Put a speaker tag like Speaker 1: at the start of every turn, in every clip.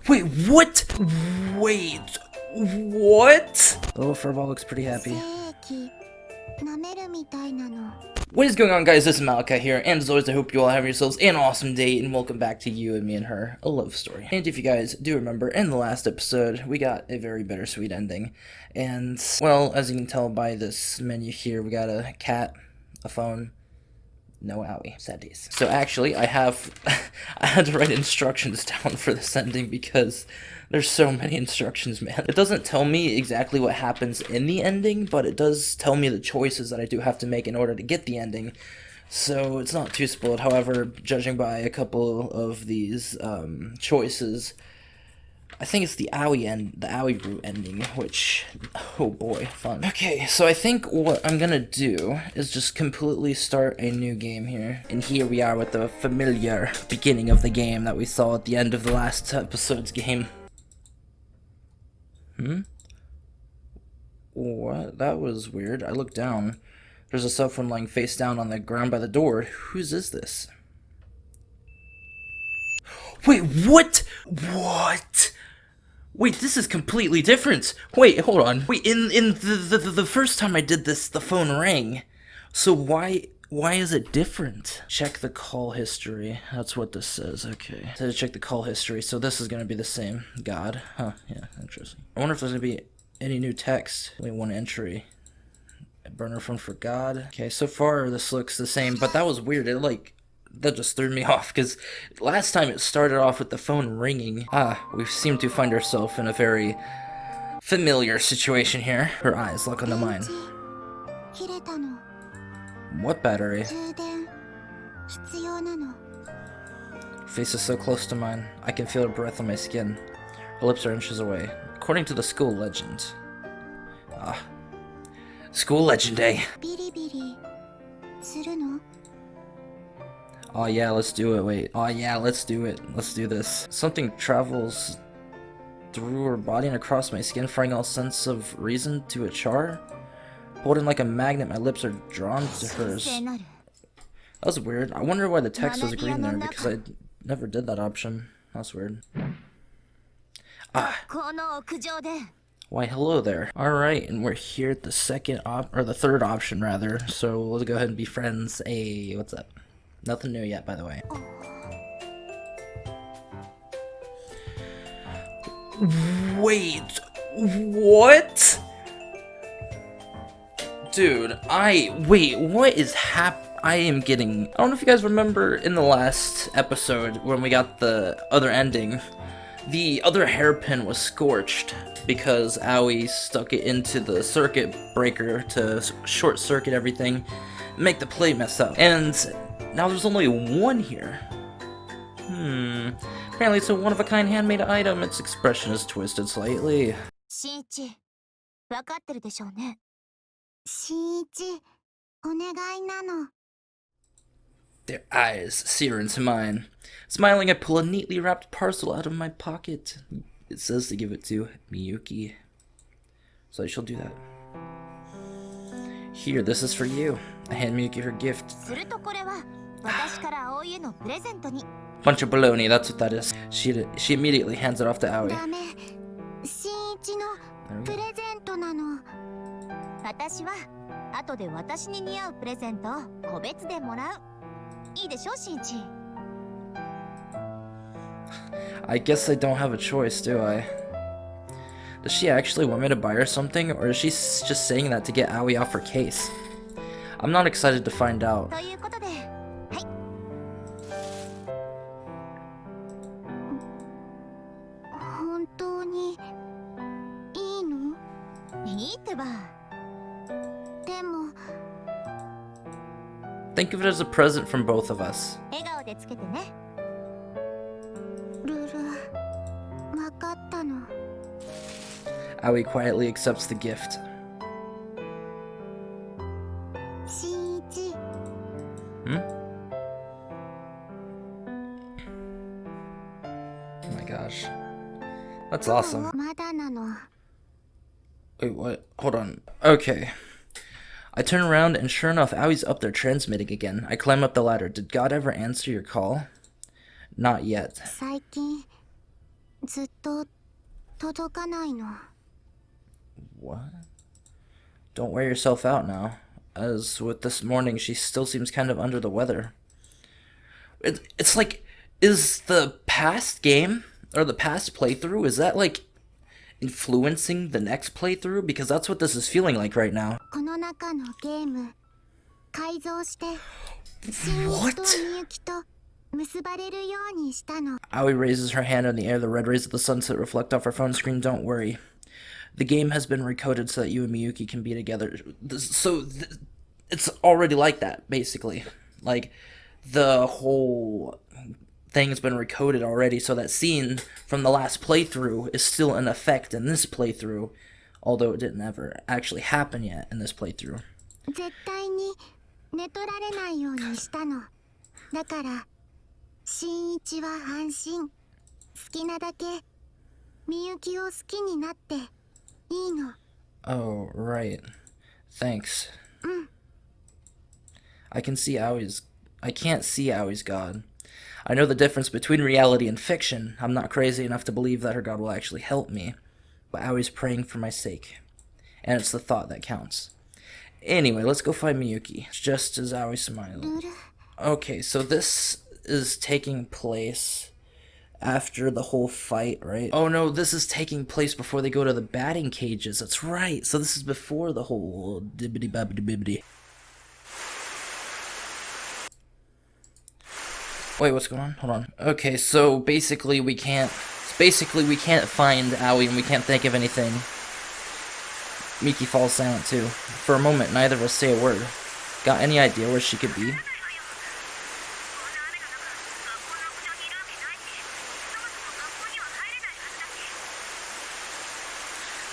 Speaker 1: Wait, what? Wait, what? Oh, Furball looks pretty happy. What is going on, guys? This is Malachi here, and as always, I hope you all have yourselves an awesome day, and welcome back to You and Me and Her, a love story. And if you guys do remember, in the last episode, we got a very bittersweet ending, and, well, as you can tell by this menu here, we got a cat, a phone, no owie. Sad days. So actually, I had to write instructions down for this ending because there's so many instructions, man. It doesn't tell me exactly what happens in the ending, but it does tell me the choices that I do have to make in order to get the ending. So it's not too spoiled. However, judging by a couple of these choices, I think it's the owie route ending, which, oh boy, fun. Okay, so I think what I'm gonna do is just completely start a new game here. And here we are with the familiar beginning of the game that we saw at the end of the last episode's game. What? That was weird. I looked down. There's a cell phone lying face down on the ground by the door. Whose is this? Wait, what? What? Wait, this is completely different. Wait, hold on. Wait, in the first time I did this, the phone rang. So why is it different? Check the call history. That's what this says. Okay. So to check the call history. So this is gonna be the same. God. Huh. Yeah. Interesting. I wonder if there's gonna be any new text. Only one entry. A burner phone for God. Okay. So far this looks the same, but that was weird. That just threw me off, because last time it started off with the phone ringing. We seem to find ourselves in a very familiar situation here. Her eyes lock onto mine. What battery? Her face is so close to mine. I can feel her breath on my skin. Her lips are inches away. According to the school legend. School legend, eh? Oh yeah, let's do it, wait. Oh yeah, let's do it. Let's do this. Something travels through her body and across my skin, frying all sense of reason to a char. Holding like a magnet, my lips are drawn to hers. That was weird. I wonder why the text was green there, because I never did that option. That's weird. Why, hello there. Alright, and we're here at the third option, rather. So let's go ahead and be friends. Hey, what's up? Nothing new yet, by the way. Wait, what? Dude, wait, what is I am getting, I don't know if you guys remember in the last episode when we got the other ending, the other hairpin was scorched because Aoi stuck it into the circuit breaker to short circuit everything, make the plate mess up. And now there's only one here. Apparently it's a one-of-a-kind handmade item. Its expression is twisted slightly. Their eyes sear into mine. Smiling, I pull a neatly wrapped parcel out of my pocket. It says to give it to Miyuki. So I shall do that. Here, this is for you. I hand Miyuki her gift. Bunch of baloney, that's what that is. She immediately hands it off to Aoi. I guess I don't have a choice, do I? Does she actually want me to buy her something, or is she just saying that to get Aoi off her case? I'm not excited to find out. Think of it as a present from both of us. Aoi quietly accepts the gift. Oh my gosh. That's awesome. Wait, what? Hold on. Okay. I turn around and sure enough, Aoi's up there transmitting again. I climb up the ladder. Did God ever answer your call? Not yet.
Speaker 2: ずっと届かないの。
Speaker 1: What? Don't wear yourself out now. As with this morning, she still seems kind of under the weather. It's like, is the past game, or the past playthrough, is that like influencing the next playthrough? Because that's what this is feeling like right now.
Speaker 2: この中のゲーム改造して新一とみゆきと結ばれるようにしたの。
Speaker 1: Aoi raises her hand in the air. The red rays of the sunset reflect off her phone screen. Don't worry. The game has been recoded so that you and Miyuki can be together. It's already like that, basically. Like, the whole thing has been recoded already, so that scene from the last playthrough is still in effect in this playthrough, although it didn't ever actually happen yet in this playthrough.
Speaker 2: 絶対に寝取られないようにしたの。だから新一は安心。好きなだけみゆきを好きになっていいの。
Speaker 1: Oh, right. Thanks.
Speaker 2: うん。
Speaker 1: I can't see Aoi's god. I know the difference between reality and fiction. I'm not crazy enough to believe that her god will actually help me. But Aoi's praying for my sake. And it's the thought that counts. Anyway, let's go find Miyuki. Just as Aoi smiled. Okay, so this is taking place after the whole fight, right? Oh no, this is taking place before they go to the batting cages. That's right. So this is before the whole dibbity babbity bibbity. Wait, what's going on? Hold on. Okay, so basically we can't find Aoi and we can't think of anything. Miki falls silent too. For a moment, neither of us say a word. Got any idea where she could be?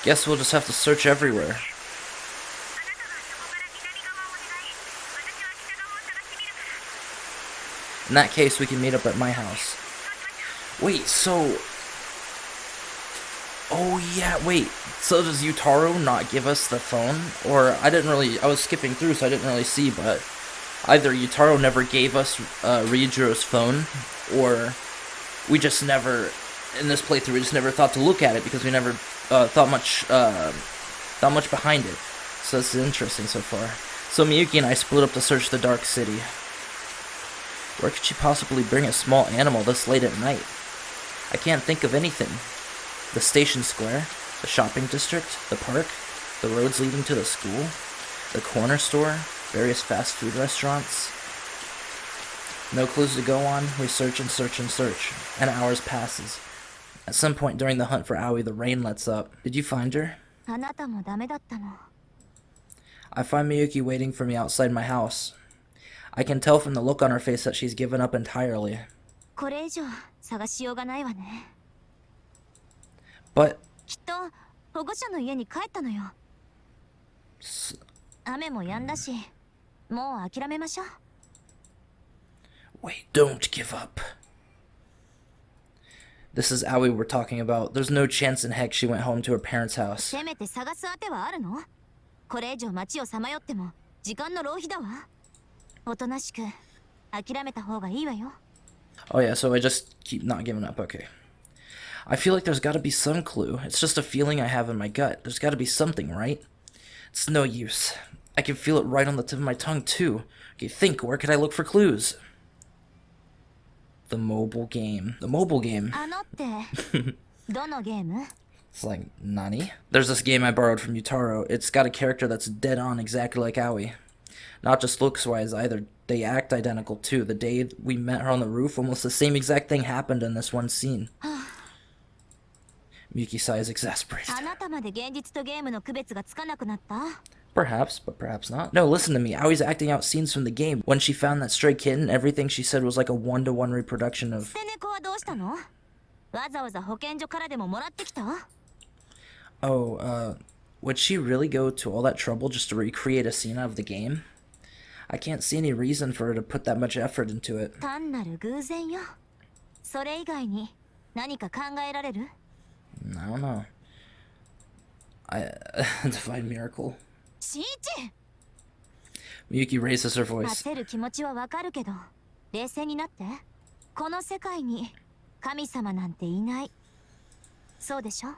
Speaker 1: Guess we'll just have to search everywhere. In that case, we can meet up at my house. Wait, so... Oh yeah, wait. So does Yutaro not give us the phone? Or, I was skipping through so I didn't really see, but... Either Yutaro never gave us Ryujiro's phone, or we just never... In this playthrough, we just never thought to look at it because we never thought much behind it. So this is interesting so far. So Miyuki and I split up to search the Dark City. Where could she possibly bring a small animal this late at night? I can't think of anything. The station square, the shopping district, the park, the roads leading to the school, the corner store, various fast food restaurants. No clues to go on. We search and search and search, and hours passes. At some point during the hunt for Aoi, the rain lets up. Did you find her? I find Miyuki waiting for me outside my house. I can tell from the look on her face that she's given up entirely. But... Wait, don't give up. This is Aoi we're talking about. There's no chance in heck she went home to her parents' house. Oh yeah, so I just keep not giving up, okay. I feel like there's gotta be some clue. It's just a feeling I have in my gut. There's gotta be something, right? It's no use. I can feel it right on the tip of my tongue, too. Okay, think, where could I look for clues? The mobile game. The mobile game. It's like, nani? There's this game I borrowed from Yutaro. It's got a character that's dead on exactly like Aoi. Not just looks-wise either. They act identical too. The day we met her on the roof, almost the same exact thing happened in this one scene. Miyuki sighs, exasperated. Perhaps, but perhaps not. No, listen to me. Aoi's acting out scenes from the game. When she found that stray kitten, everything she said was like a one-to-one reproduction of... Oh, would she really go to all that trouble just to recreate a scene out of the game? I can't see any reason for her to put that much effort into it. I don't know. Divine miracle. Miyuki raises her voice.
Speaker 2: そうでしょ?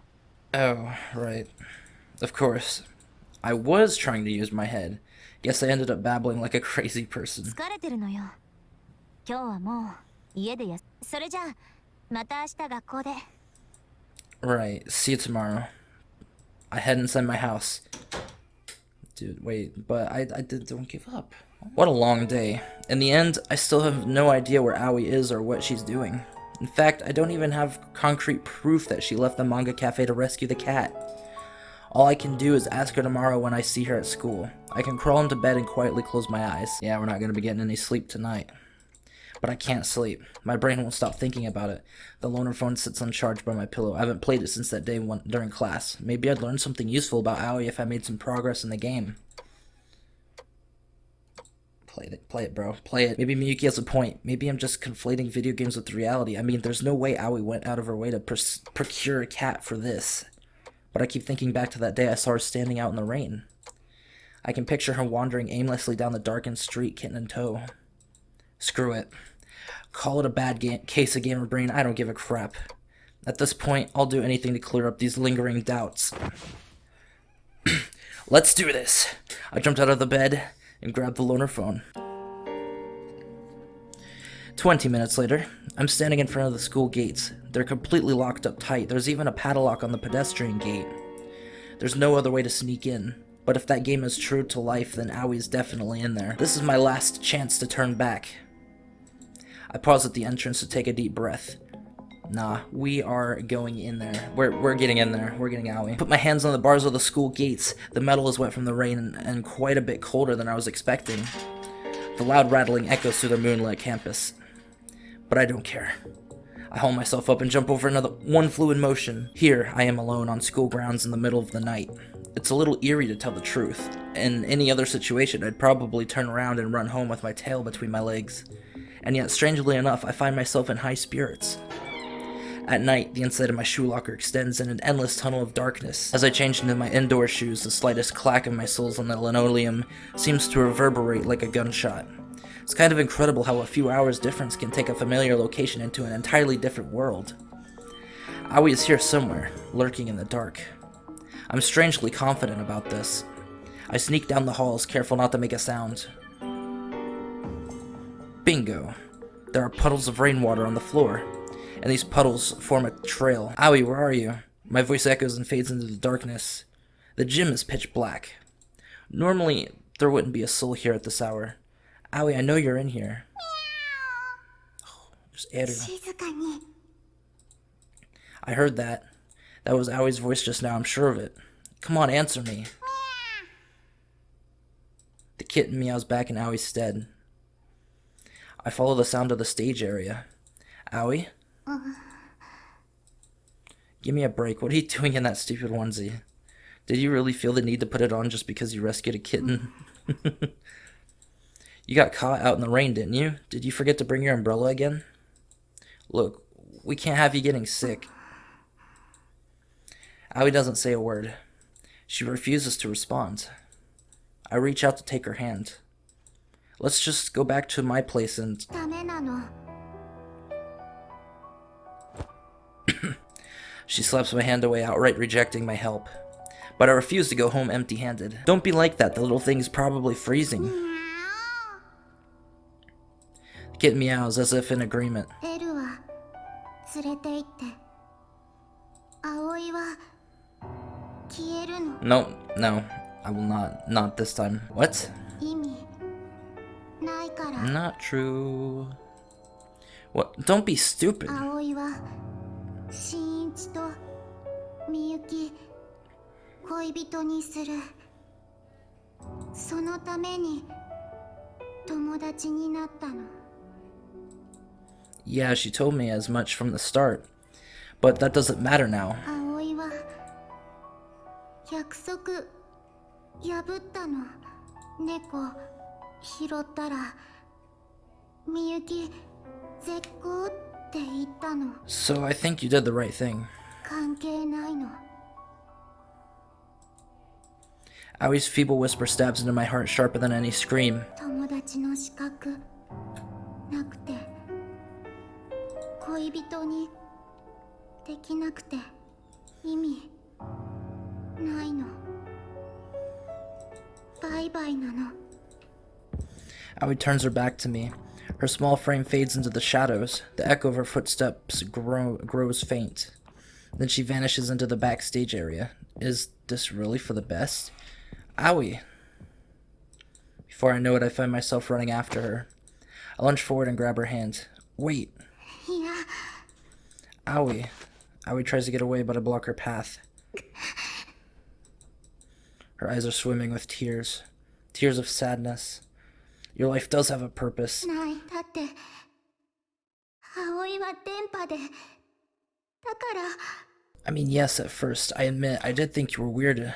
Speaker 1: Oh, right. Of course. I was trying to use my head. Guess I ended up babbling like a crazy person.
Speaker 2: 疲れてるのよ。今日はもう家でそれじゃあまた明日学校で。
Speaker 1: Right. See you tomorrow. I head inside my house. Dude, wait, but don't give up. What a long day. In the end, I still have no idea where Aoi is or what she's doing. In fact, I don't even have concrete proof that she left the manga cafe to rescue the cat. All I can do is ask her tomorrow when I see her at school. I can crawl into bed and quietly close my eyes. Yeah, we're not gonna be getting any sleep tonight. But I can't sleep. My brain won't stop thinking about it. The loaner phone sits uncharged by my pillow. I haven't played it since that day during class. Maybe I'd learn something useful about Aoi if I made some progress in the game. Play it, bro. Play it. Maybe Miyuki has a point. Maybe I'm just conflating video games with reality. I mean, there's no way Aoi went out of her way to procure a cat for this. But I keep thinking back to that day I saw her standing out in the rain. I can picture her wandering aimlessly down the darkened street, kitten in tow. Screw it. Call it a bad case of gamer brain, I don't give a crap. At this point, I'll do anything to clear up these lingering doubts. Let's do this. I jumped out of the bed and grabbed the loaner phone. 20 minutes later, I'm standing in front of the school gates. They're completely locked up tight. There's even a padlock on the pedestrian gate. There's no other way to sneak in. But if that game is true to life, then Aoi's definitely in there. This is my last chance to turn back. I pause at the entrance to take a deep breath. Nah, we are going in there. We're getting in there. We're getting Aoi. Put my hands on the bars of the school gates. The metal is wet from the rain and quite a bit colder than I was expecting. The loud rattling echoes through the moonlit campus. But I don't care. I haul myself up and jump over one fluid motion. Here, I am alone on school grounds in the middle of the night. It's a little eerie to tell the truth. In any other situation, I'd probably turn around and run home with my tail between my legs. And yet, strangely enough, I find myself in high spirits. At night, the inside of my shoe locker extends in an endless tunnel of darkness. As I change into my indoor shoes, the slightest clack of my soles on the linoleum seems to reverberate like a gunshot. It's kind of incredible how a few hours difference can take a familiar location into an entirely different world. Aoi is here somewhere, lurking in the dark. I'm strangely confident about this. I sneak down the halls, careful not to make a sound. Bingo! There are puddles of rainwater on the floor, and these puddles form a trail. Aoi, where are you? My voice echoes and fades into the darkness. The gym is pitch black. Normally, there wouldn't be a soul here at this hour. Aoi, I know you're in here. Oh, just add her. I heard that. That was Aoi's voice just now, I'm sure of it. Come on, answer me. The kitten meows back in Aoi's stead. I follow the sound of the stage area. Aoi? Give me a break. What are you doing in that stupid onesie? Did you really feel the need to put it on just because you rescued a kitten? You got caught out in the rain, didn't you? Did you forget to bring your umbrella again? Look, we can't have you getting sick. Aoi doesn't say a word. She refuses to respond. I reach out to take her hand. Let's just go back to my place and... She slaps my hand away, outright rejecting my help. But I refuse to go home empty-handed. Don't be like that, the little thing is probably freezing. The kitten meows as if in agreement. No, I will not. Not this time. What? Not true. What? Don't be stupid. Yeah, she told me as much from the start. But that doesn't matter now. So I think you did the right thing. Aoi's feeble whisper stabs into my heart sharper than any scream.
Speaker 2: 意味ないの。バイバイなの。
Speaker 1: Aoi turns her back to me. Her small frame fades into the shadows. The echo of her footsteps grows faint. Then she vanishes into the backstage area. Is this really for the best? Aoi! Before I know it, I find myself running after her. I lunge forward and grab her hand. Wait!
Speaker 2: いや
Speaker 1: Aoi. Aoi tries to get away, but I block her path. Her eyes are swimming with tears. Tears of sadness. Your life does have a purpose.
Speaker 2: ない。だって葵は電波で。だから。
Speaker 1: I mean, yes, at first, I admit, I did think you were weird,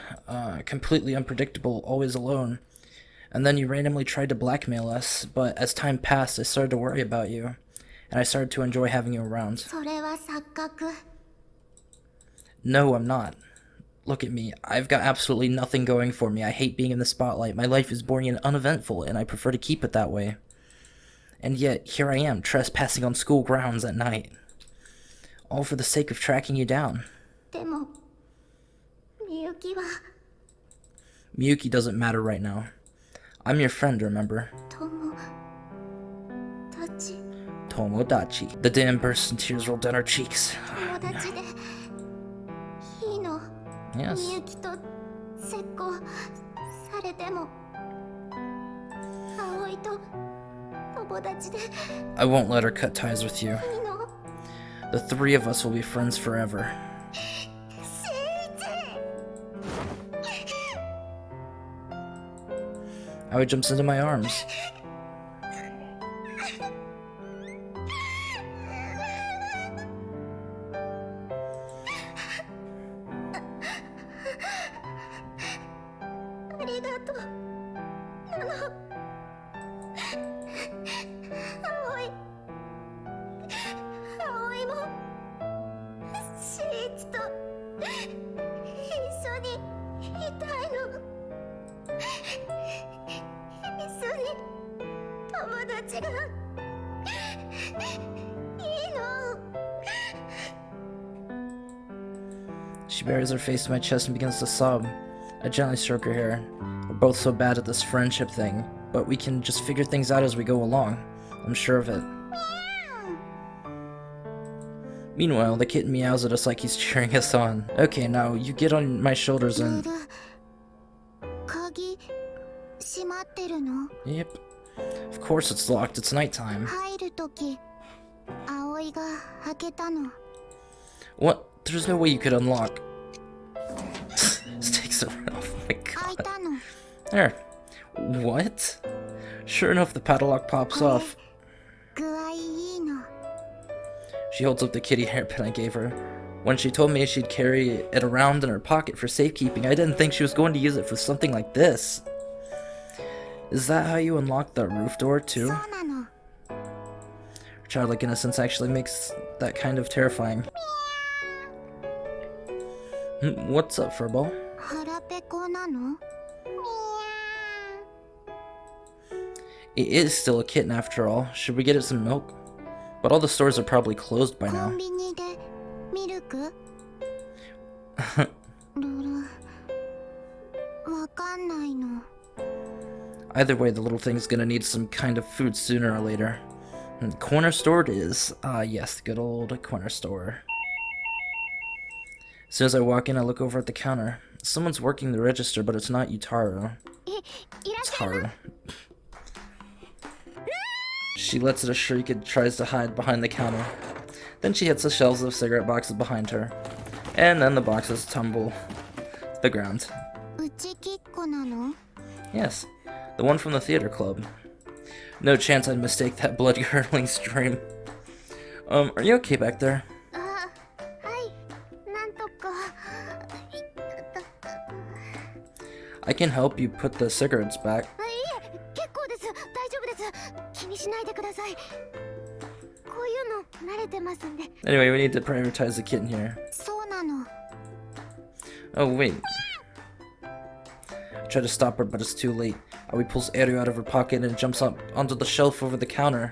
Speaker 1: completely unpredictable, always alone. And then you randomly tried to blackmail us, but as time passed, I started to worry about you. And I started to enjoy having you around.
Speaker 2: それは錯覚。
Speaker 1: No, I'm not. Look at me. I've got absolutely nothing going for me. I hate being in the spotlight. My life is boring and uneventful, and I prefer to keep it that way. And yet, here I am, trespassing on school grounds at night. All for the sake of tracking you down.
Speaker 2: でもみゆきは
Speaker 1: Miyuki doesn't matter right now. I'm your friend, remember?
Speaker 2: 友達
Speaker 1: Tomodachi. The damn burst and tears rolled down her cheeks.
Speaker 2: 友達でいいの
Speaker 1: Yes.
Speaker 2: みゆきと折行されても葵と友達でい
Speaker 1: I won't let her cut ties with you.
Speaker 2: いの
Speaker 1: The three of us will be friends forever.
Speaker 2: しんち
Speaker 1: Aoi jumps into my arms.
Speaker 2: ありがとうなの葵もしんちと一緒にいたいの一緒に友達がいいの
Speaker 1: She buries her face in my chest and begins to sob. I gently stroke her hair. We're both so bad at this friendship thing, but we can just figure things out as we go along. I'm sure of it. Meanwhile, the kitten meows at us like he's cheering us on. Okay, now you get on my shoulders and...
Speaker 2: 鍵閉まってるの
Speaker 1: Yep. Of course it's locked. It's nighttime.
Speaker 2: 入るとき葵が開けたの
Speaker 1: What? There's no way you could unlock. This takes a run off. Oh my
Speaker 2: 開い
Speaker 1: god.
Speaker 2: たの
Speaker 1: There. What? Sure enough, the padlock pops off.
Speaker 2: 具合いいの
Speaker 1: She holds up the kitty hairpin I gave her. When she told me she'd carry it around in her pocket for safekeeping, I didn't think she was going to use it for something like this. Is that how you unlock the roof door,
Speaker 2: そ
Speaker 1: too?
Speaker 2: うなの
Speaker 1: Her childlike innocence actually makes that kind of terrifying. What's up, Furball?
Speaker 2: 腹ペコなの
Speaker 1: It is still a kitten after all. Should we get it some milk? But all the stores are probably closed by
Speaker 2: コ
Speaker 1: now.
Speaker 2: ンビニでミルクルルわかんないの
Speaker 1: Either way, the little thing's gonna need some kind of food sooner or later. Corner store it is. Ah, yes, the good old corner store. As soon as I walk in, I look over at the counter. Someone's working the register, but it's not Yutaro.
Speaker 2: いらっしゃい
Speaker 1: Taro. She lets it a shriek and tries to hide behind the counter. Then she hits the shelves of cigarette boxes behind her. And then the boxes tumble to the ground.
Speaker 2: うちきっこなの
Speaker 1: Yes, the one from the theater club. No chance I'd mistake that blood-curdling stream. Are you okay back there?
Speaker 2: あはいなんとか
Speaker 1: I can help you put the cigarettes back.
Speaker 2: いえ結構です大丈夫です気にしないでくださいこういうの慣れてますんで
Speaker 1: Anyway, we need to prioritize the kitten here.
Speaker 2: そうなの
Speaker 1: Oh, wait. I try to stop her, but it's too late. Aoi pulls Eru out of her pocket and jumps up onto the shelf over the counter.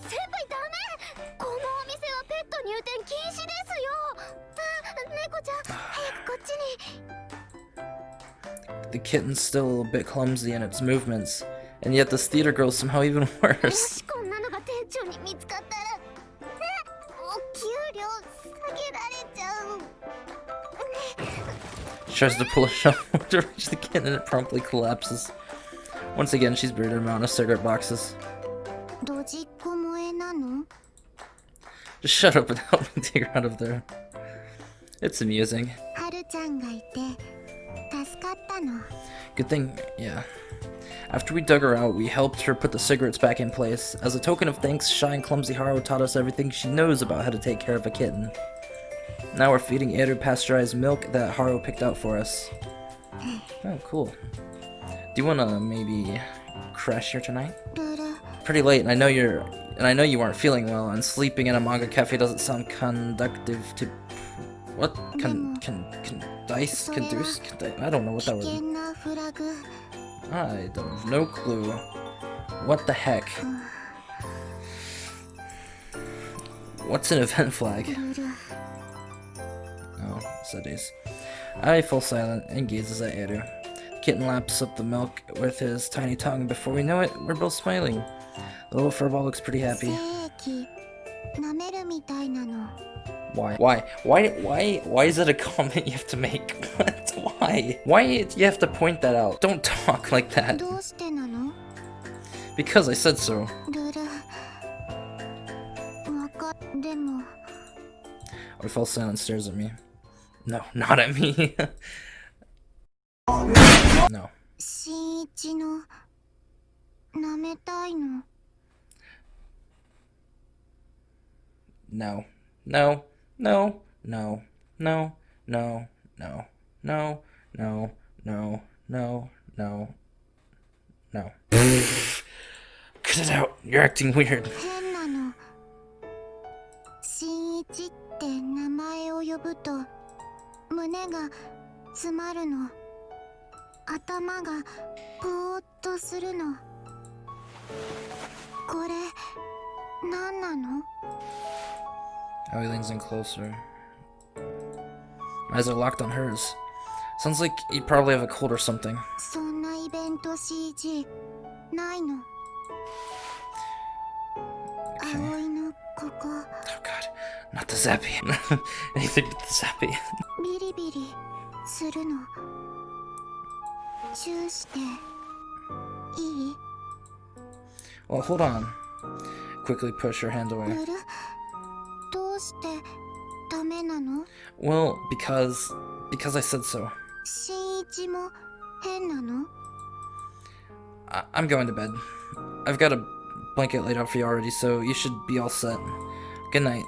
Speaker 2: 先輩ダメこのお店はペット入店禁止ですよ猫ちゃん
Speaker 1: The kitten's still a little bit clumsy in its movements, and yet this theater girl's somehow even worse. She tries to pull a shovel to reach the kitten and it promptly collapses. Once again, she's buried in a mountain of cigarette boxes. Just shut up and help me take her out of there. It's amusing. Good thing, yeah. After we dug her out, we helped her put the cigarettes back in place. As a token of thanks, shy and clumsy Haru taught us everything she knows about how to take care of a kitten. Now we're feeding Eru pasteurized milk that Haru picked out for us. Oh, cool. Do you wanna maybe crash here tonight? Pretty late, and I know you aren't feeling well, and sleeping in a manga cafe doesn't sound conductive to what? Conduce? I don't know what that word. I don't have no clue. What the heck? What's an event flag? Oh, Sedis. I fall silent and gazes at Eru. Kitten laps up the milk with his tiny tongue. Before we know it, we're both smiling. The little furball looks pretty happy. Why is it a comment you have to make? What? Why? Why do you have to point that out? Don't talk like that. Because I said so. He falls silent and stares at me. No, not at me. No. No. No. No. No. No. No. No. No. No. No. No. No. No. Cut it out. You're acting weird. Oh, he leans in closer. My eyes are locked on hers. Sounds like he'd probably have a cold or something. Okay. Oh god, not the zappy. Anything but the zappy. Well, hold on. Quickly push her hand away. Well, because I said so. I'm going to bed. I've got a blanket laid out for you already, so you should be all set. Good night.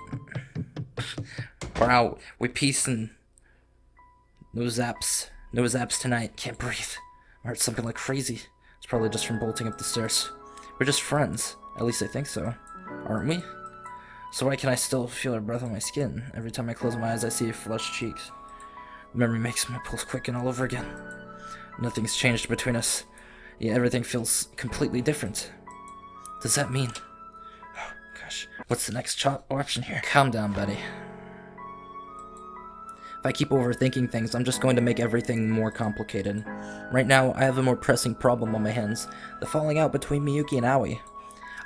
Speaker 1: We're out. We peace and no zaps. No zaps tonight. Can't breathe. I heard something like crazy. It's probably just from bolting up the stairs. We're just friends. At least I think so. Aren't we? So why can I still feel her breath on my skin? Every time I close my eyes, I see her flushed cheeks. The memory makes my pulse quicken all over again. Nothing's changed between us. Yet everything feels completely different. Does that mean... Oh, gosh. What's the next option here? Calm down, Betty. If I keep overthinking things, I'm just going to make everything more complicated. Right now, I have a more pressing problem on my hands. The falling out between Miyuki and Aoi.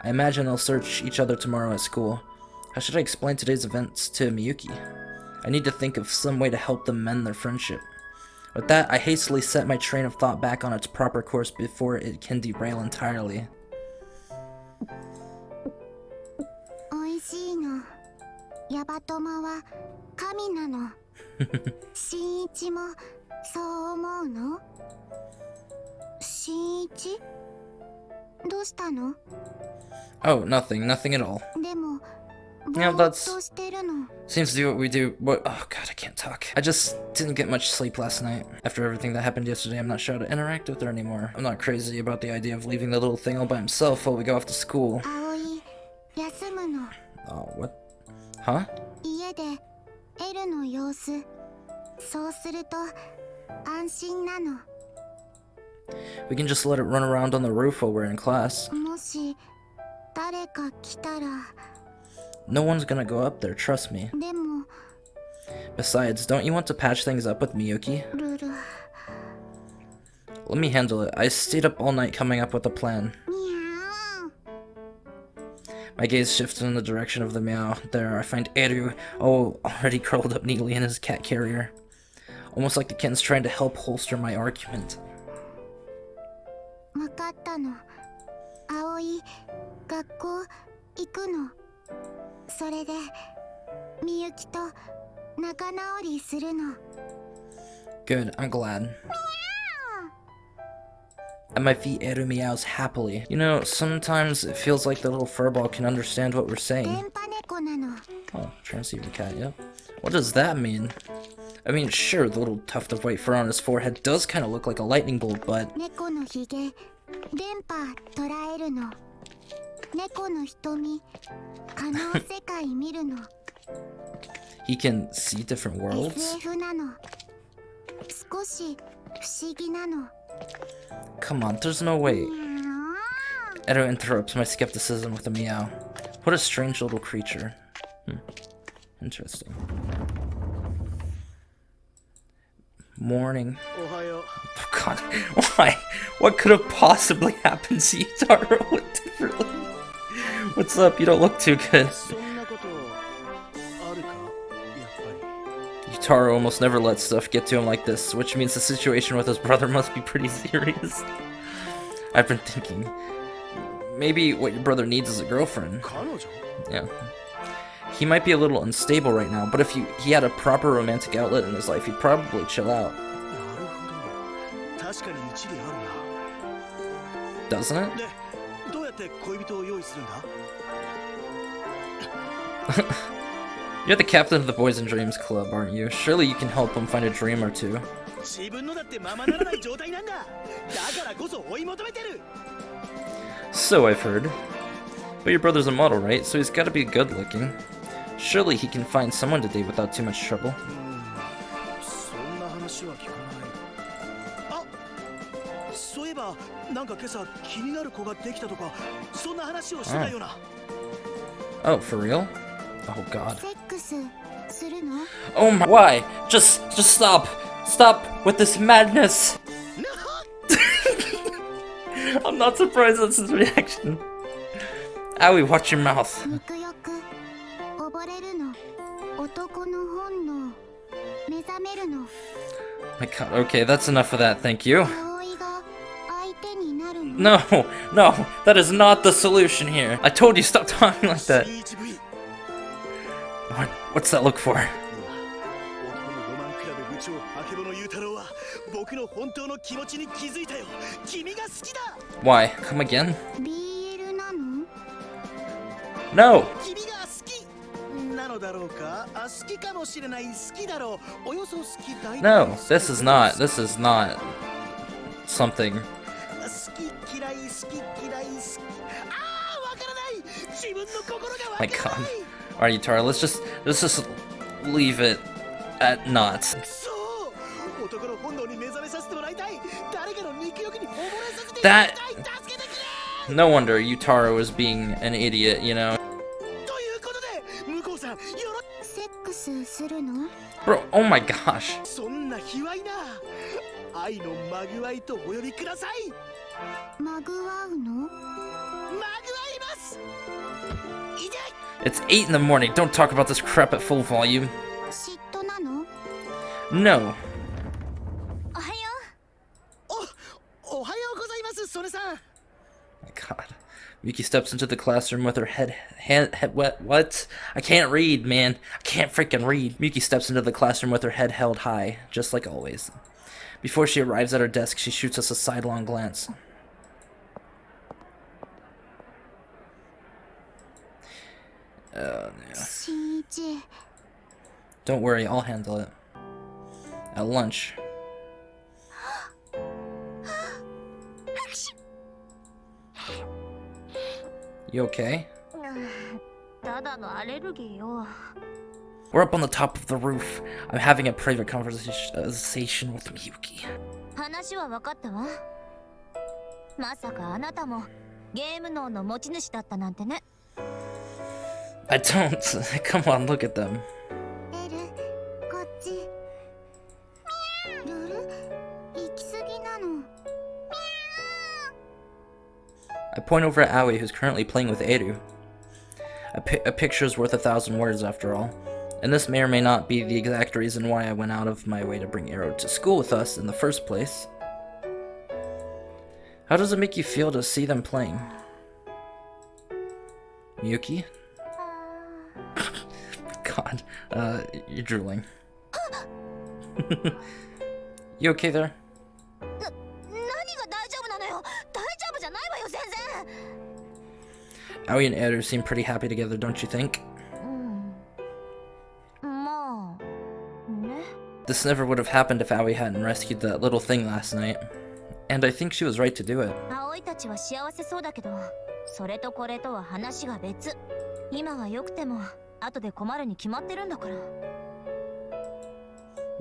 Speaker 1: I imagine they'll search each other tomorrow at school. How should I explain today's events to Miyuki? I need to think of some way to help them mend their friendship. With that, I hastily set my train of thought back on its proper course before it can derail entirely. Oh, nothing at all. Yeah, that's... seems to be what we do. What? Oh god, I can't talk. I just didn't get much sleep last night. After everything that happened yesterday, I'm not sure how to interact with her anymore. I'm not crazy about the idea of leaving the little thing all by himself while we go off to school. Oh, what? Huh? We can just let it run around on the roof while we're in class. No one's gonna go up there, trust me. Besides, don't you want to patch things up with Miyuki?
Speaker 2: ルル。
Speaker 1: Let me handle it. I stayed up all night coming up with a plan.
Speaker 2: にゃ
Speaker 1: My gaze shifted in the direction of the meow. There, I find Eru, already curled up neatly in his cat carrier. Almost like the kitten's trying to help holster my argument.
Speaker 2: ー。わかったの。葵、学校行くの。それで、みゆきと仲直りするの。
Speaker 1: Good, I'm glad. At my feet, Eru meows happily. You know, sometimes it feels like the little furball can understand what we're
Speaker 2: 電
Speaker 1: saying.
Speaker 2: 波猫なの。
Speaker 1: Oh, transceiver cat, yep. What does that mean? I mean, sure, the little tuft of white fur on his forehead does kind of look like a lightning bolt, but...
Speaker 2: 猫のひげ、電波捉えるの。猫の瞳、可能世界見るの。
Speaker 1: He can see different worlds?
Speaker 2: SF なの。少し不思議なの。
Speaker 1: Come on, there's no way. Eru interrupts my skepticism with a meow. What a strange little creature. Interesting. Morning. Oh god, why? What could have possibly happened to you, Taro? What differently? What's up? You don't look too good. Yutaro almost never lets stuff get to him like this, which means the situation with his brother must be pretty serious. I've been thinking, maybe what your brother needs is a girlfriend. Yeah. He might be a little unstable right now, but if he had a proper romantic outlet in his life, he'd probably chill out. Doesn't it? You're the captain of the Boys and Dreams Club, aren't you? Surely you can help him find a dream or two. So I've heard. But your brother's a model, right? So he's gotta be good looking. Surely he can find someone to date without too much trouble. Oh, for real? Oh god.
Speaker 2: セックスするの？
Speaker 1: Oh my, why? Just stop. Stop with this madness. I'm not surprised that's his reaction. Owie, watch your mouth.
Speaker 2: 肉欲、溺れるの。男の本能、目覚めるの。
Speaker 1: My god, okay, that's enough of that, thank you.
Speaker 2: 葵が相手になるの。
Speaker 1: No, that is not the solution here. I told you stop talking like that. What's that look for? Why? Come again?
Speaker 2: BL なの？
Speaker 1: No! No, this is not something. My god. Alright, Yutaro, let's just leave it at not. That... No wonder Yutaro is being an idiot, you know?
Speaker 2: セックスするの？
Speaker 1: Bro, oh my gosh.
Speaker 2: まぐわうの？
Speaker 1: It's 8 in the morning. Don't talk about this crap at full volume.
Speaker 2: 嫉妬なの？
Speaker 1: No.
Speaker 2: おはよう。
Speaker 1: My god. Yuki steps into the classroom with her head what? I can't read, man. I can't freaking read. Yuki steps into the classroom with her head held high, just like always. Before she arrives at her desk, she shoots us a sidelong glance. Yeah.
Speaker 2: 新一。
Speaker 1: Don't worry, I'll handle it. At lunch. You okay?
Speaker 2: ただのアレルギーよ。
Speaker 1: We're up on the top of the roof. I'm having a private conversation with Miyuki.
Speaker 2: 話は分かったわ。まさかあなたもゲーム脳の持ち主だったなんてね。
Speaker 1: I don't. Come on, look at them.
Speaker 2: エル、こっち。ルル、行き過ぎなの。
Speaker 1: I point over at Aoi, who's currently playing with Eru. A picture's worth 1,000 words, after all. And this may or may not be the exact reason why I went out of my way to bring Eru to school with us in the first place. How does it make you feel to see them playing? Miyuki? God, you're drooling. You okay there? Aoi and Eru seem pretty happy together, don't you think? This never would have happened if Aoi hadn't rescued that little thing last night. And I think she was right to do it.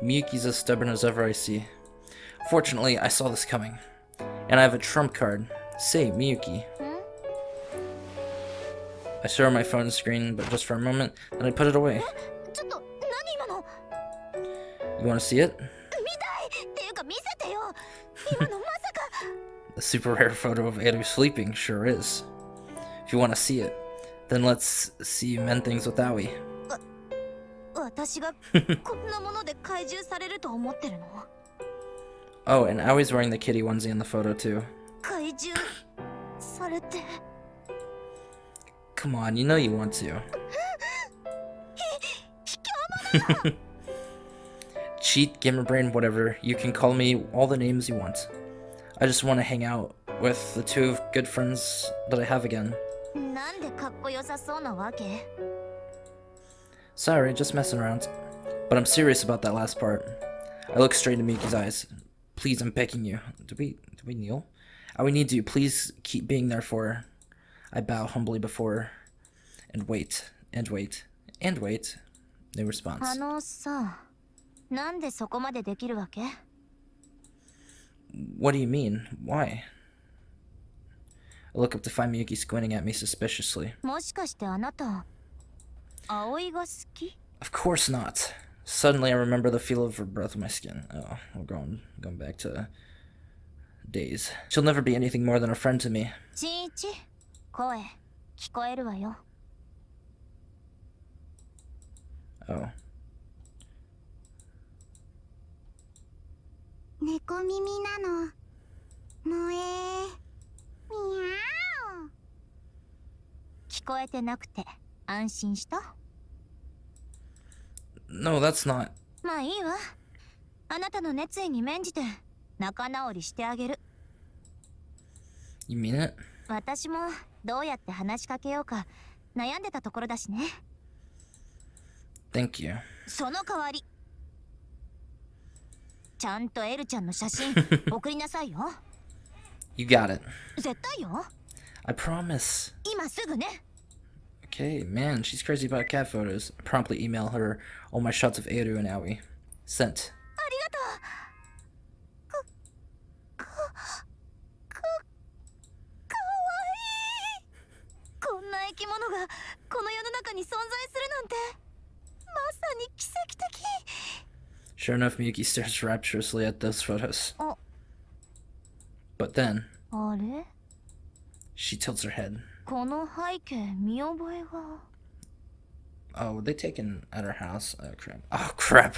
Speaker 1: Miyuki's as stubborn as ever, I see. Fortunately, I saw this coming. And I have a trump card. Say, Miyuki. I stare at my phone screen, but just for a moment, then I put it away. You want to see it? The super rare photo of Eru sleeping sure is. If you want to see it, then let's see you mend things with Aoi. Oh, and Aoi's wearing the kitty onesie in the photo too. Come on, you know you want to. Cheat, gamer brain, whatever. You can call me all the names you want. I just want to hang out with the two good friends that I have again. Sorry, just messing around. But I'm serious about that last part. I look straight into Miyuki's eyes. Please, I'm begging you. Do we kneel? I would need you. Please keep being there for her. I bow humbly before her. And wait, and wait, and wait. No response. What do you mean? Why? I look up to find Miyuki squinting at me suspiciously. Of course not. Suddenly I remember the feel of her breath on my skin. Oh, we're going back to days. She'll never be anything more than a friend to me. Oh.
Speaker 2: 猫耳なの。萌え。みゃー。聞こえてなくて安心した？
Speaker 1: No, that's not.
Speaker 2: まあいいわ。あなたの熱意に免じて仲直りしてあげる。
Speaker 1: You mean it?
Speaker 2: 私もどうやって話しかけようか悩んでたところだしね。
Speaker 1: Thank you.
Speaker 2: その代わり。ちゃんとエルちゃんの写真送りなさいよ。
Speaker 1: You got it.
Speaker 2: 絶対よ。
Speaker 1: I promise.
Speaker 2: 今すぐね。
Speaker 1: Okay, man, she's crazy about cat photos. I promptly email her all my shots of Eru and Aoi. Sent.
Speaker 2: ありがとう。かわいい。こんな生き物がこの世の中に存在するなんてまさに奇跡的。
Speaker 1: Sure enough, Miyuki stares rapturously at those photos.
Speaker 2: Oh.
Speaker 1: But then,
Speaker 2: あれ
Speaker 1: she tilts her head.
Speaker 2: この背景見覚えが。
Speaker 1: Oh, were they taken at her house? Oh, crap. Oh, crap.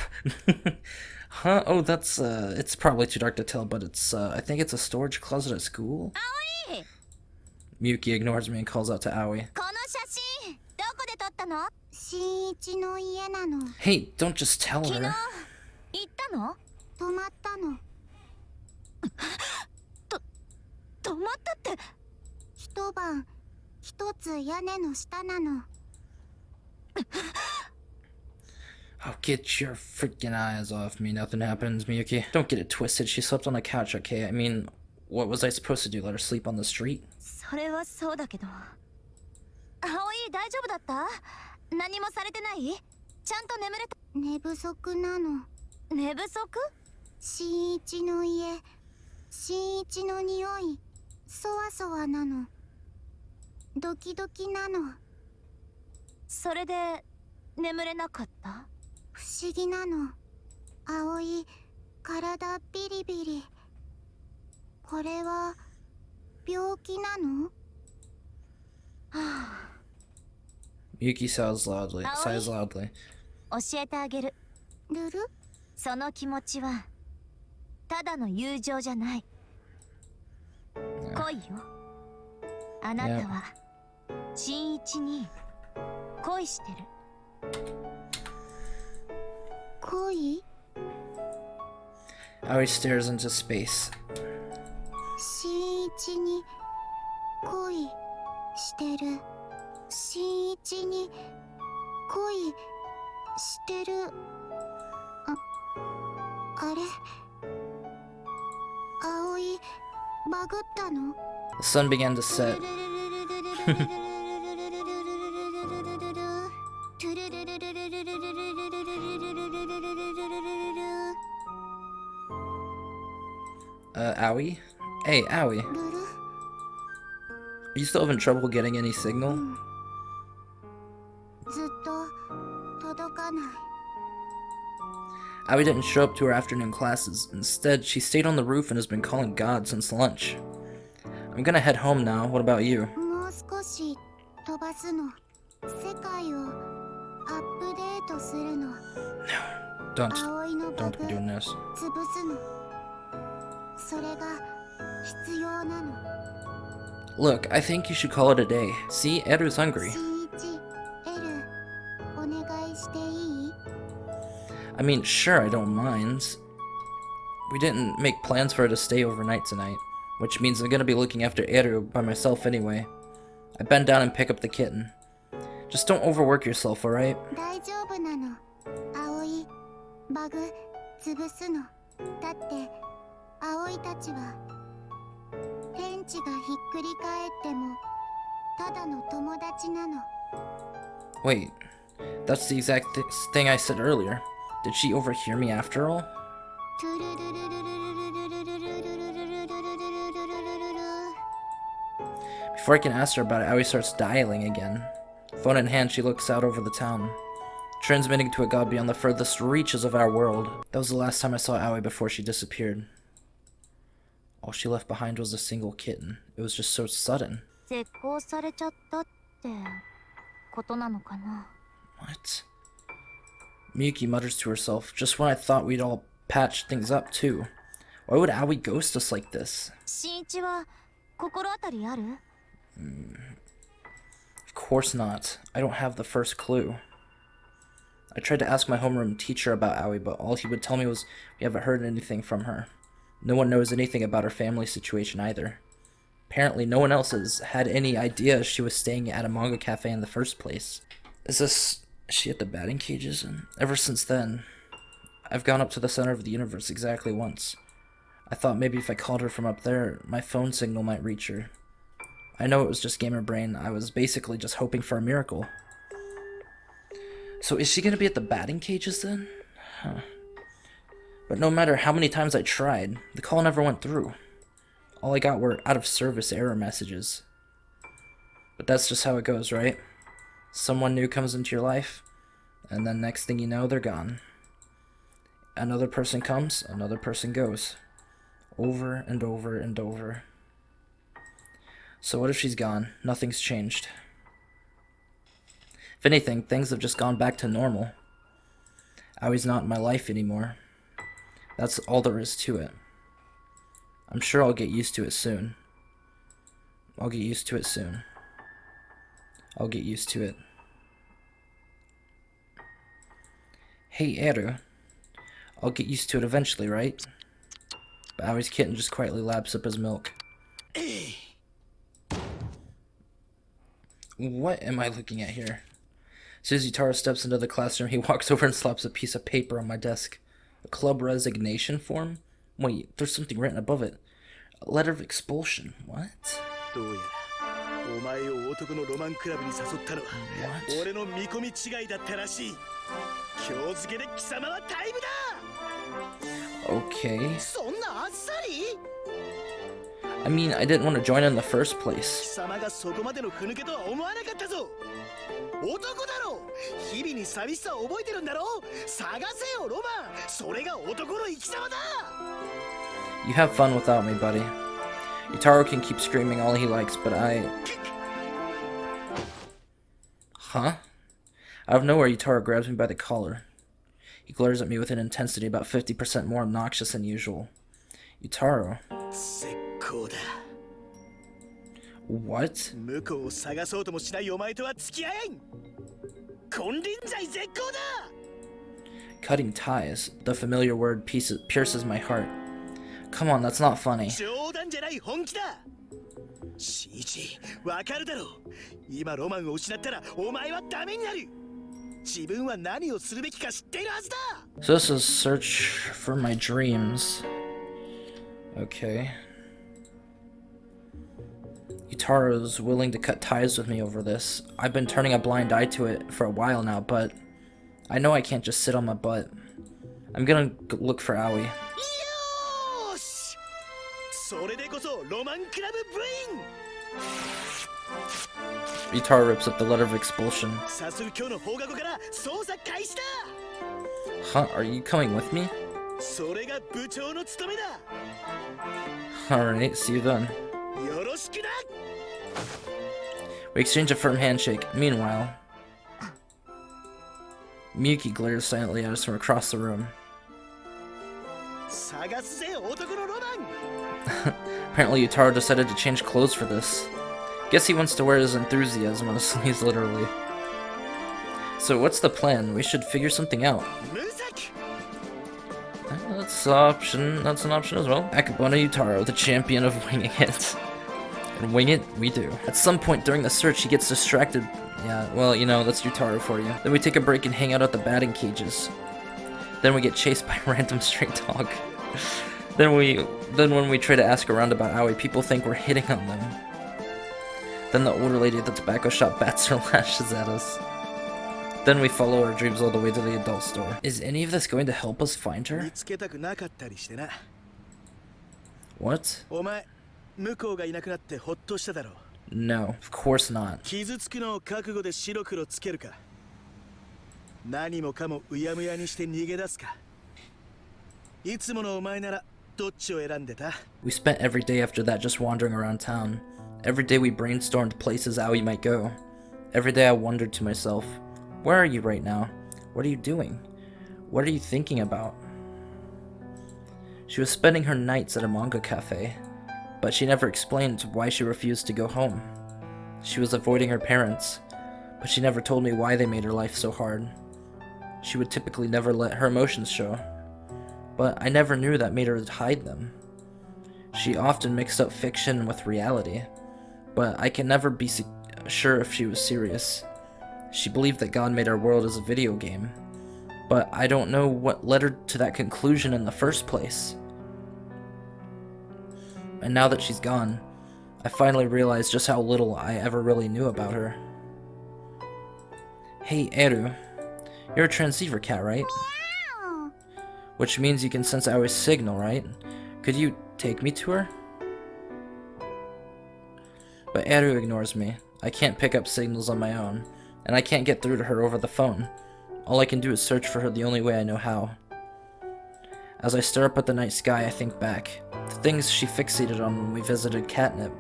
Speaker 1: Huh? Oh, that's, it's probably too dark to tell, but it's, I think it's a storage closet at school?
Speaker 2: Aoi!
Speaker 1: Miyuki ignores me and calls out to Aoi.
Speaker 2: この写真どこで撮ったの？新一の家なの。
Speaker 1: Hey, don't just tell
Speaker 2: 昨日
Speaker 1: her.
Speaker 2: 行ったの？泊まったの。泊まったって。一晩一つ屋根の下なの。
Speaker 1: Oh, get your freaking eyes off me. Nothing happens, Miyuki. Don't get it twisted. She slept on the couch, okay? I mean, what was I supposed to do? Let her sleep on the street?
Speaker 2: それはそうだけど。葵大丈夫だった？何もされてない？ちゃんと眠れた？寝不足なの。寝不足？新一の家、新一の匂い、そわそわなの。ドキドキなの。それで眠れなかった？不思議なの。葵、体ビリビリ。これは病気なの？
Speaker 1: Yuki sighs loudly.
Speaker 3: 教えてあげる。
Speaker 2: ルル？
Speaker 3: その気持ちはただの友情じゃない。恋よ。あなたは新一に恋してる。
Speaker 2: 恋？
Speaker 1: Aoi stares into space.
Speaker 2: 新一に恋してる。新一に恋してる。あれ？葵、バグったの？
Speaker 1: The sun began to set. Aoi? Hey, Aoi. Are you still having trouble getting any signal?
Speaker 2: ずっと届かない。
Speaker 1: Aoi didn't show up to her afternoon classes. Instead, she stayed on the roof and has been calling God since lunch. I'm gonna head home now. What about you?
Speaker 2: もう少し飛ばすの。世界をアップデートするの。
Speaker 1: Don't
Speaker 2: 葵のバグ
Speaker 1: be doing this.
Speaker 2: 潰すの。それが必要なの。
Speaker 1: Look, I think you should call it a day. See, Eru's hungry.
Speaker 2: 新一、エル、お願いしていい？
Speaker 1: I mean, sure, I don't mind. We didn't make plans for her to stay overnight tonight, which means I'm gonna be looking after Eru by myself anyway. I bend down and pick up the kitten. Just don't overwork yourself, alright?
Speaker 2: 大丈夫なの。葵、バグ潰すの。だって葵たちは天地がひっくり返ってもただの友達なの。
Speaker 1: Wait, that's the exact thing I said earlier. Did she overhear me after all?
Speaker 2: トゥルルルルルルルルルルルルルルルルルル。
Speaker 1: Before I can ask her about it, Aoi starts dialing again. Phone in hand, she looks out over the town, transmitting to a god beyond the furthest reaches of our world. That was the last time I saw Aoi before she disappeared. All she left behind was a single kitten. It was just so sudden.
Speaker 3: 絶交されちゃったってことなのかな。
Speaker 1: What? Miyuki mutters to herself, just when I thought we'd all patch things up too. Why would Aoi ghost us like this?
Speaker 3: 新一は心当たりある？
Speaker 1: Of course not. I don't have the first clue. I tried to ask my homeroom teacher about Aoi, but all he would tell me was we haven't heard anything from her. No one knows anything about her family situation either. Apparently, no one else has had any idea she was staying at a manga cafe in the first place. Is she at the batting cages? And ever since then, I've gone up to the center of the universe exactly once. I thought maybe if I called her from up there, my phone signal might reach her. I know it was just gamer brain. I was basically just hoping for a miracle. So is she gonna be at the batting cages then? Huh. But no matter how many times I tried, the call never went through. All I got were out-of-service error messages. But that's just how it goes, right? Someone new comes into your life, and then next thing you know, they're gone. Another person comes, another person goes. Over and over and over. So what if she's gone? Nothing's changed. If anything, things have just gone back to normal. Aoi's not in my life anymore. That's all there is to it. I'm sure I'll get used to it soon. I'll get used to it soon. I'll get used to it. Hey, Eru. I'll get used to it eventually, right? But Aoi's kitten just quietly laps up his milk. What am I looking at here? As soon as Yutaro steps into the classroom, he walks over and slaps a piece of paper on my desk. A club resignation form? Wait, there's something written above it. A letter of expulsion. What? What? Okay. I mean, I didn't want to join in the first place.
Speaker 4: 日々に寂しさを覚えてるんだろう。探せよロマン。それが男の生き様だ。
Speaker 1: You have fun without me, buddy. Yutaro can keep screaming all he likes, but Huh? Out of nowhere, Yutaro grabs me by the collar. He glares at me with an intensity about 50% more obnoxious than usual. Yutaro.
Speaker 4: 絶好だ。
Speaker 1: What?
Speaker 4: 向こうを探そうともしないお前とは付き合えん。金輪際絶好だ。
Speaker 1: Cutting ties. The familiar word pierces my heart. Come on, that's not funny.
Speaker 4: 冗談じゃない本気だ。新一、わかるだろう。今ロマンを失ったらお前はダメになる。自分は何をするべきか知っているはずだ。
Speaker 1: So this is search for my dreams. Okay. Yutaro's willing to cut ties with me over this. I've been turning a blind eye to it for a while now, but I know I can't just sit on my butt. I'm gonna look for Aoi.
Speaker 4: よーし、それでこそロマンクラブ部員。
Speaker 1: Yutaro rips up the letter of expulsion.
Speaker 4: 早速今日の放課後から捜査開始だ。
Speaker 1: Huh? Are you coming with me?
Speaker 4: それが部長の務めだ。
Speaker 1: Alright, see you then.
Speaker 4: よろしくな。
Speaker 1: We exchange a firm handshake. Meanwhile, Miyuki glares silently at us from across the room.
Speaker 4: 探すぜ男のロマン。
Speaker 1: Apparently Yutaro decided to change clothes for this. Guess he wants to wear his enthusiasm on his sleeves, literally. So what's the plan? We should figure something out.
Speaker 4: 無策。
Speaker 1: That's an option as well. Akabona Yutaro, the champion of winging it. And wing it, we do. At some point during the search, he gets distracted. Yeah, well, you know, that's Yutaro for you. Then we take a break and hang out at the batting cages. Then we get chased by a random stray dog. Then when we try to ask around about Aoi, people think we're hitting on them. Then the older lady at the tobacco shop bats her lashes at us. Then we follow our dreams all the way to the adult store. Is any of this going to help us find her?
Speaker 4: 見つけたくなかったりしてな。
Speaker 1: What?
Speaker 4: お前、向こうがいなくなってほっとしただろう。
Speaker 1: No, of course not.
Speaker 4: 傷つくのを覚悟で白黒つけるか。何もかもうやむやにして逃げ出すか。いつものお前ならどっちを選んでた？
Speaker 1: We spent every day after that just wandering around town. Every day we brainstormed places Aoi might go. Every day I wondered to myself, where are you right now? What are you doing? What are you thinking about? She was spending her nights at a manga cafe, but she never explained why she refused to go home. She was avoiding her parents, but she never told me why they made her life so hard. She would typically never let her emotions show, but I never knew that made her hide them. She often mixed up fiction with reality, but I can never be sure if she was serious. She believed that God made our world as a video game, but I don't know what led her to that conclusion in the first place. And now that she's gone, I finally realized just how little I ever really knew about her. Hey, Eru. You're a transceiver cat, right?
Speaker 2: Meow.
Speaker 1: Which means you can sense Aoi's signal, right? Could you take me to her? But Eru ignores me. I can't pick up signals on my own, and I can't get through to her over the phone. All I can do is search for her the only way I know how. As I stare up at the night sky, I think back. The things she fixated on when we visited Catnip.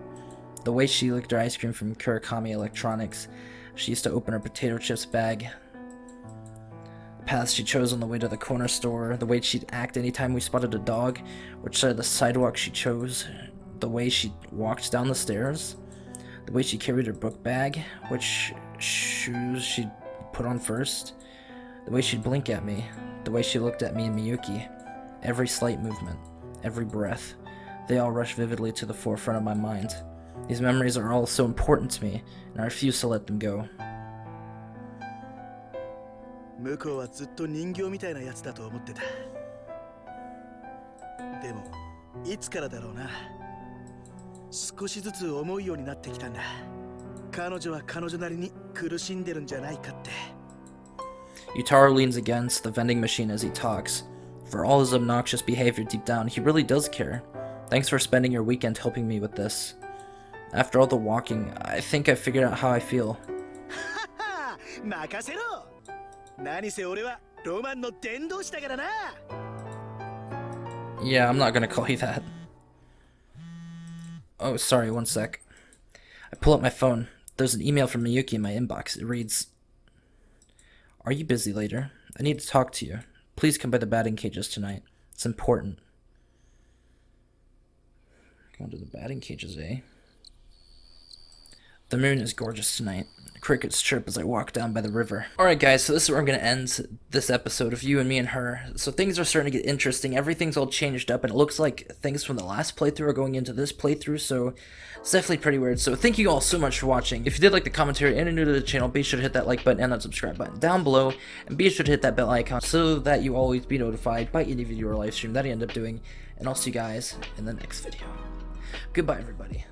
Speaker 1: The way she licked her ice cream from Kurakami Electronics. She used to open her potato chips bag. The paths she chose on the way to the corner store. The way she'd act anytime we spotted a dog. Which side of the sidewalk she chose. The way she walked down the stairs. The way she carried her book bag. Which shoes she'd put on first. The way she'd blink at me. The way she looked at me and Miyuki. Every slight movement. Every breath. They all rush vividly to the forefront of my mind. These memories are all so important to me, and I refuse to let them go.
Speaker 4: 向こうはずっと人形みたいなやつだと思ってた。でも、いつからだろうな。少しずつ思うようになってきたんだ。彼女は彼女なりに苦しんでるんじゃないかって。
Speaker 1: Yutaro leans against the vending machine as he talks. For all his obnoxious behavior deep down, he really does care. Thanks for spending your weekend helping me with this. After all the walking, I think I figured out how I feel.
Speaker 4: 任せろ。何せ俺はロマンの伝道師だからな。
Speaker 1: Yeah, I'm not gonna call you that. Oh, sorry, one sec. I pull up my phone. There's an email from Miyuki in my inbox. It reads, "Are you busy later? I need to talk to you. Please come by the batting cages tonight. It's important." Going to the batting cages, eh? The moon is gorgeous tonight. Crickets chirp as I walk down by the river. Alright guys, so this is where I'm going to end this episode of You and Me and Her. So things are starting to get interesting. Everything's all changed up, and it looks like things from the last playthrough are going into this playthrough, so it's definitely pretty weird. So thank you all so much for watching. If you did like the commentary and are new to the channel, be sure to hit that like button and that subscribe button down below, and be sure to hit that bell icon so that you always be notified by any video or live stream that I end up doing, and I'll see you guys in the next video. Goodbye everybody.